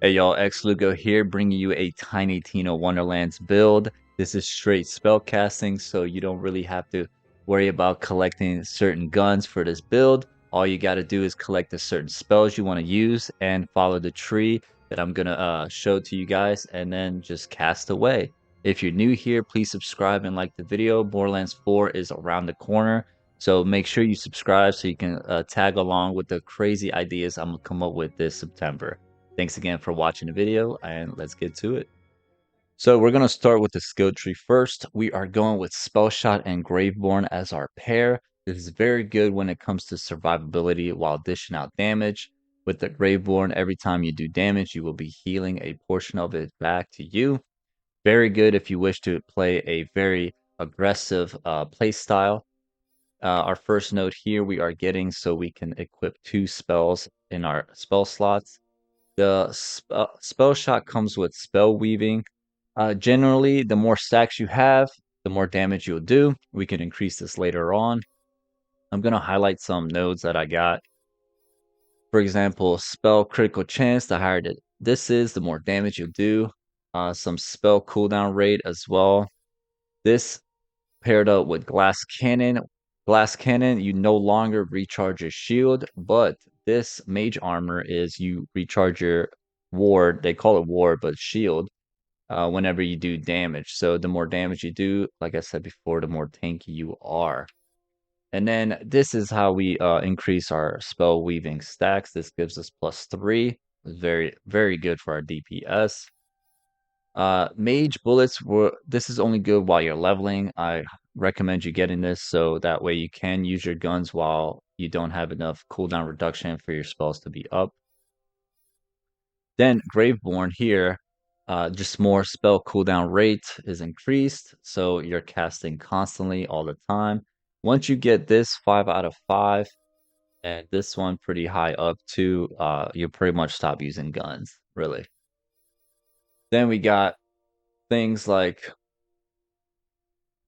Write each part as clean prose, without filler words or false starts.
Hey y'all, X Lugo here, bringing you a Tiny Tina Wonderlands build. This is straight spell casting, so you don't really have to worry about collecting certain guns for this build. All you got to do is collect the certain spells you want to use and follow the tree that I'm gonna show to you guys, and then just cast away. If you're new here, please subscribe and like the video. Borderlands 4 is around the corner, so make sure you subscribe so you can tag along with the crazy ideas I'm gonna come up with this September. Thanks again for watching the video, and let's get to it. So we're going to start with the skill tree first. We are going with Spellshot and Graveborn as our pair. This is very good when it comes to survivability while dishing out damage. With the Graveborn, every time you do damage, you will be healing a portion of it back to you. Very good if you wish to play a very aggressive play style. Our first note here we are getting so we can equip 2 spells in our spell slots. The spell shot comes with spell weaving. Generally, the more stacks you have, the more damage you'll do. We can increase this later on. I'm going to highlight some nodes that I got. For example, spell critical chance, the higher this is, the more damage you'll do. Some spell cooldown rate as well. This paired up with glass cannon. Glass cannon, you no longer recharge your shield, but this mage armor is you recharge your ward. They call it ward, but shield whenever you do damage. So the more damage you do, like I said before, the more tanky you are. And then this is how we increase our spell weaving stacks. This gives us +3. It's very, very good for our DPS. Mage bullets this is only good while you're leveling. I recommend you getting this so that way you can use your guns while you don't have enough cooldown reduction for your spells to be up. Then Graveborn here, just more spell cooldown rate is increased, so you're casting constantly all the time. Once you get this 5 out of 5, and this one pretty high up too, you pretty much stop using guns, really. Then we got things like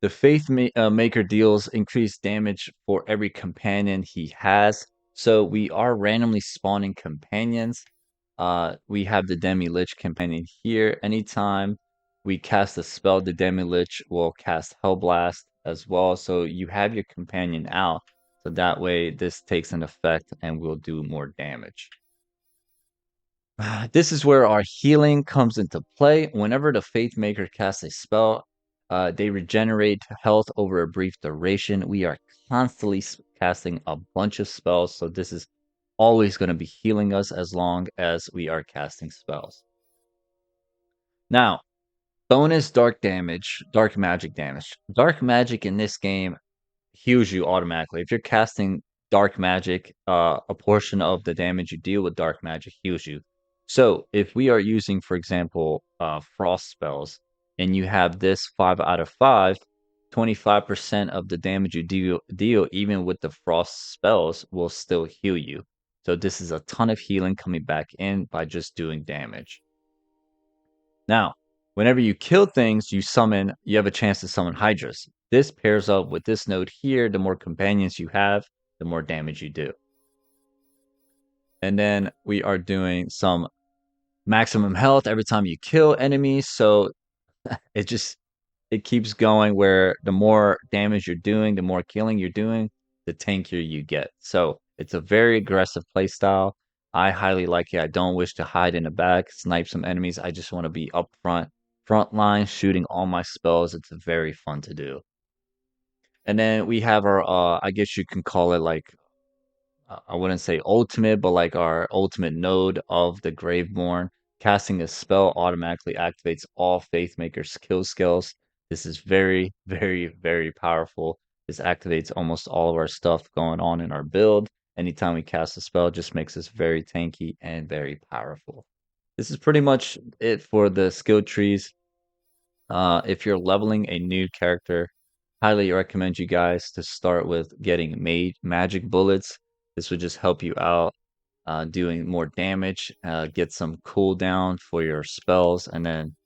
the Faith Maker deals increased damage for every companion he has. So we are randomly spawning companions. We have the Demi Lich companion here. Anytime we cast a spell, the Demi Lich will cast Hellblast as well. So you have your companion out. So that way this takes an effect and will do more damage. This is where our healing comes into play. Whenever the Faith Maker casts a spell, they regenerate health over a brief duration. We are constantly casting a bunch of spells, so this is always going to be healing us as long as we are casting spells. Now, bonus dark damage, dark magic damage. Dark magic in this game heals you automatically. If you're casting dark magic, a portion of the damage you deal with dark magic heals you. So if we are using, for example, frost spells, and you have this 5 out of 5, 25% of the damage you deal even with the frost spells will still heal you. So this is a ton of healing coming back in by just doing damage. Now, whenever you kill things, you have a chance to summon Hydras. This pairs up with this node here. The more companions you have, the more damage you do. And then we are doing some maximum health every time you kill enemies. So it keeps going where the more damage you're doing, the more killing you're doing, the tankier you get. So it's a very aggressive playstyle. I highly like it. I don't wish to hide in the back, snipe some enemies. I just want to be up front line, shooting all my spells. It's very fun to do. And then we have our, I guess you can call it like, I wouldn't say ultimate, but like our ultimate node of the Graveborn. Casting a spell automatically activates all Faithmaker's kill skills. This is very, very, very powerful. This activates almost all of our stuff going on in our build. Anytime we cast a spell, it just makes us very tanky and very powerful. This is pretty much it for the skill trees. If you're leveling a new character, highly recommend you guys to start with getting magic bullets. This would just help you out doing more damage, get some cooldown for your spells, and then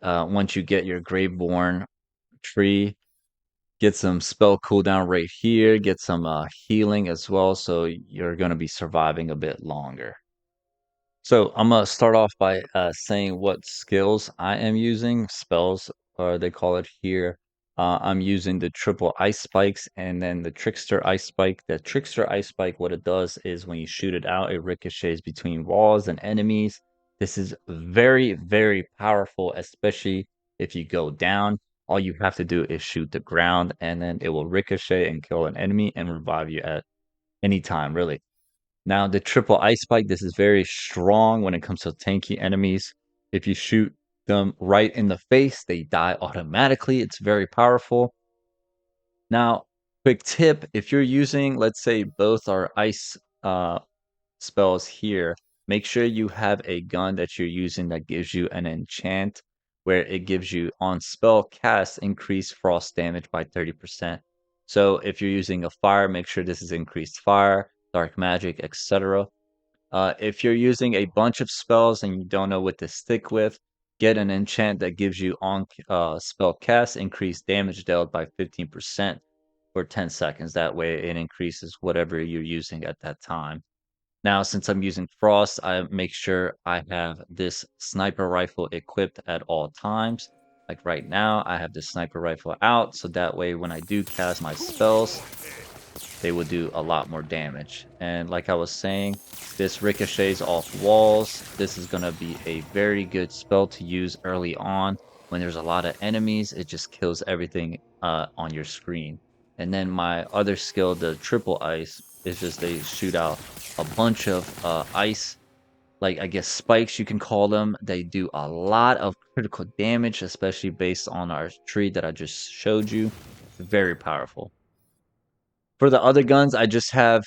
once you get your Graveborn tree, get some spell cooldown right here, get some healing as well, so you're going to be surviving a bit longer. So I'm gonna start off by saying what skills I am using. Spells, or they call it here. I'm using the triple ice spikes and then the trickster ice spike. The trickster ice spike, what it does is when you shoot it out, it ricochets between walls and enemies. This is very, very powerful, especially if you go down. All you have to do is shoot the ground, and then it will ricochet and kill an enemy and revive you at any time, really. Now, the triple ice spike, this is very strong when it comes to tanky enemies. If you shoot them right in the face, they die automatically. It's very powerful. Now, quick tip, if you're using, let's say, both our ice spells here, make sure you have a gun that you're using that gives you an enchant where it gives you on spell cast increased frost damage by 30%. So if you're using a fire, make sure this is increased fire, dark magic, etc. If you're using a bunch of spells and you don't know what to stick with, get an enchant that gives you on spell cast increased damage dealt by 15% for 10 seconds. That way it increases whatever you're using at that time. Now, since I'm using Frost, I make sure I have this sniper rifle equipped at all times. Like right now, I have the sniper rifle out, so that way when I do cast my spells, they will do a lot more damage. And like I was saying, this ricochets off walls. This is going to be a very good spell to use early on. When there's a lot of enemies, it just kills everything on your screen. And then my other skill, the triple ice, is just they shoot out a bunch of ice, like I guess spikes you can call them. They do a lot of critical damage, especially based on our tree that I just showed you. Very powerful. For the other guns, I just have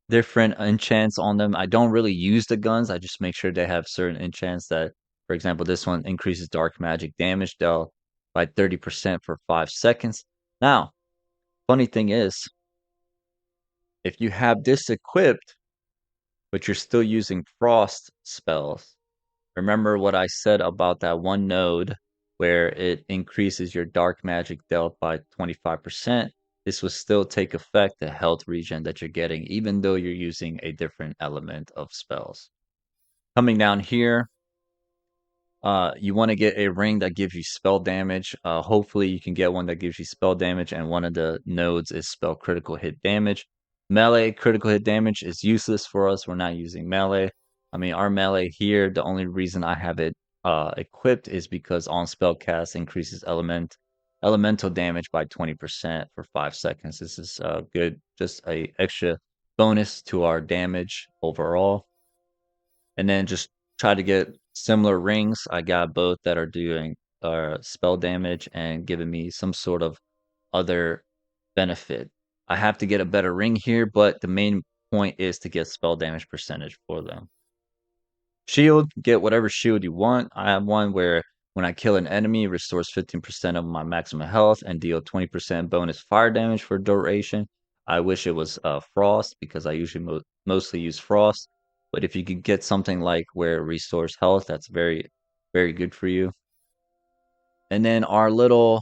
different enchants on them. I don't really use the guns. I just make sure they have certain enchants that, for example, this one increases dark magic damage dealt by 30% for 5 seconds. Now, funny thing is, if you have this equipped, but you're still using frost spells, remember what I said about that one node where it increases your dark magic dealt by 25%. This will still take effect, the health regen that you're getting, even though you're using a different element of spells. Coming down here, you want to get a ring that gives you spell damage. Hopefully, you can get one that gives you spell damage, and one of the nodes is spell critical hit damage. Melee critical hit damage is useless for us. We're not using melee. I mean, our melee here, the only reason I have it equipped is because on spell cast increases elemental damage by 20% for 5 seconds. This is good, just a extra bonus to our damage overall. And then just try to get similar rings. I got both that are doing spell damage and giving me some sort of other benefit. I have to get a better ring here, but the main point is to get spell damage percentage for them. Shield, get whatever shield you want. I have one where when I kill an enemy, it restores 15% of my maximum health and deal 20% bonus fire damage for duration. I wish it was frost because I usually mostly use frost. But if you could get something like where it restores health, that's very, very good for you. And then our little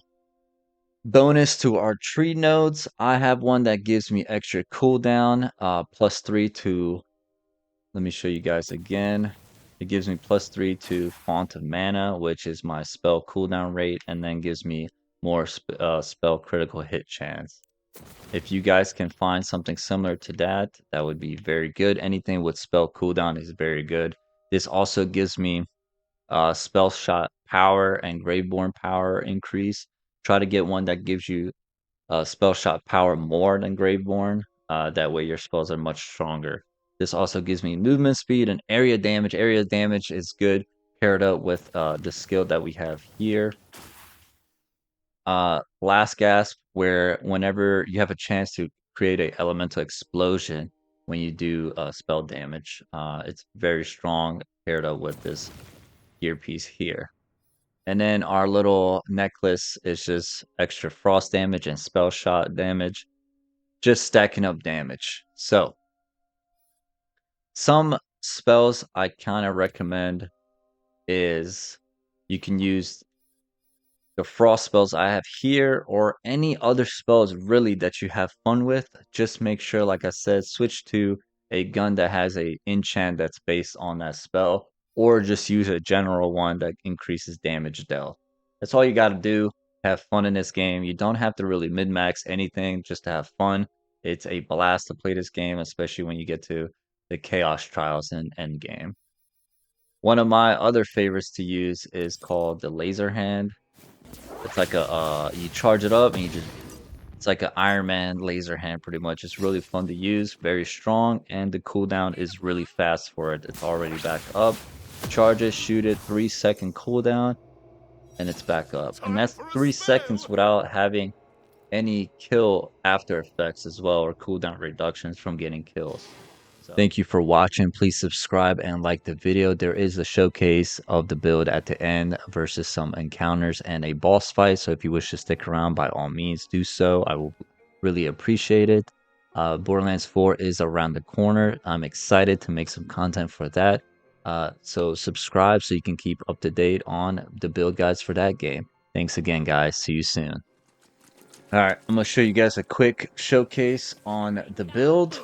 bonus to our tree nodes, I have one that gives me extra cooldown, +3 to, let me show you guys again. It gives me +3 to Font of Mana, which is my spell cooldown rate, and then gives me more spell critical hit chance. If you guys can find something similar to that, that would be very good. Anything with spell cooldown is very good. This also gives me Spellshot power and Graveborn power increase. Try to get one that gives you Spellshot power more than Graveborn. That way your spells are much stronger. This also gives me movement speed and area damage. Area damage is good paired up with the skill that we have here. Last gasp, where whenever you have a chance to create a elemental explosion when you do spell damage, it's very strong paired up with this earpiece here. And then our little necklace is just extra frost damage and spell shot damage, just stacking up damage. So some spells I kind of recommend is you can use the frost spells I have here or any other spells really that you have fun with. Just make sure, like I said, switch to a gun that has a enchant that's based on that spell, or just use a general one that increases damage dealt. That's all you got to do. Have fun in this game. You don't have to really min-max anything just to have fun. It's a blast to play this game, especially when you get to the Chaos Trials and Endgame. One of my other favorites to use is called the Laser Hand. It's like a you charge it up and you just it's like an Iron Man laser hand pretty much. It's really fun to use, very strong, and the cooldown is really fast for it. It's already back up. Charge it, shoot it, 3-second cooldown, and it's back up. And that's 3 seconds without having any kill after effects as well, or cooldown reductions from getting kills. Thank you for watching. Please subscribe and like the video. There is a showcase of the build at the end versus some encounters and a boss fight. So if you wish to stick around, by all means do so. I will really appreciate it. Borderlands 4 is around the corner. I'm excited to make some content for that. So subscribe so you can keep up to date on the build guides for that game. Thanks again, guys. See you soon. All right, I'm going to show you guys a quick showcase on the build.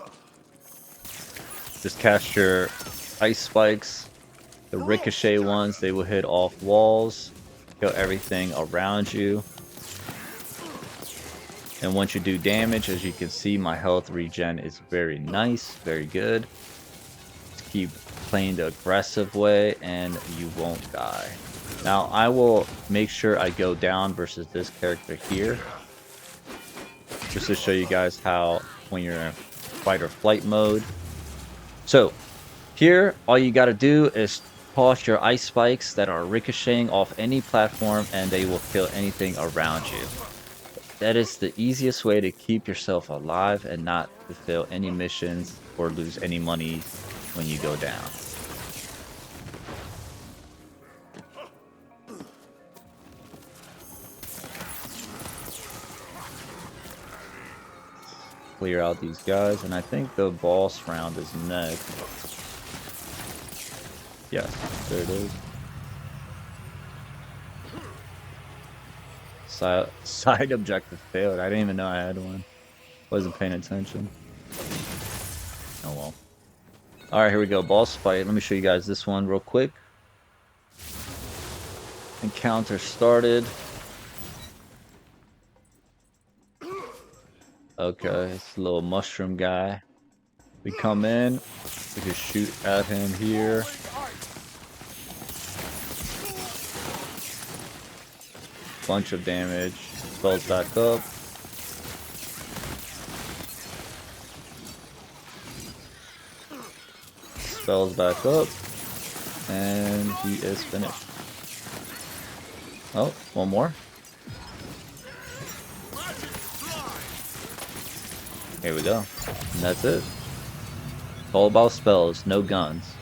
Just cast your ice spikes, the ricochet ones, they will hit off walls, kill everything around you. And once you do damage, as you can see, my health regen is very nice, very good. Just keep playing the aggressive way and you won't die. Now, I will make sure I go down versus this character here, just to show you guys how when you're in fight or flight mode. So here, all you got to do is toss your ice spikes that are ricocheting off any platform and they will kill anything around you. That is the easiest way to keep yourself alive and not to fail any missions or lose any money when you go down. Clear out these guys, and I think the boss round is next. Yes, there it is. Side objective failed. I didn't even know I had one. Wasn't paying attention. Oh well. Alright, here we go. Boss fight. Let me show you guys this one real quick. Encounter started. Okay, it's a little mushroom guy. We come in, we just shoot at him here. Bunch of damage. Spells back up. Spells back up. And he is finished. Oh, one more. Here we go. And that's it. All about spells, no guns.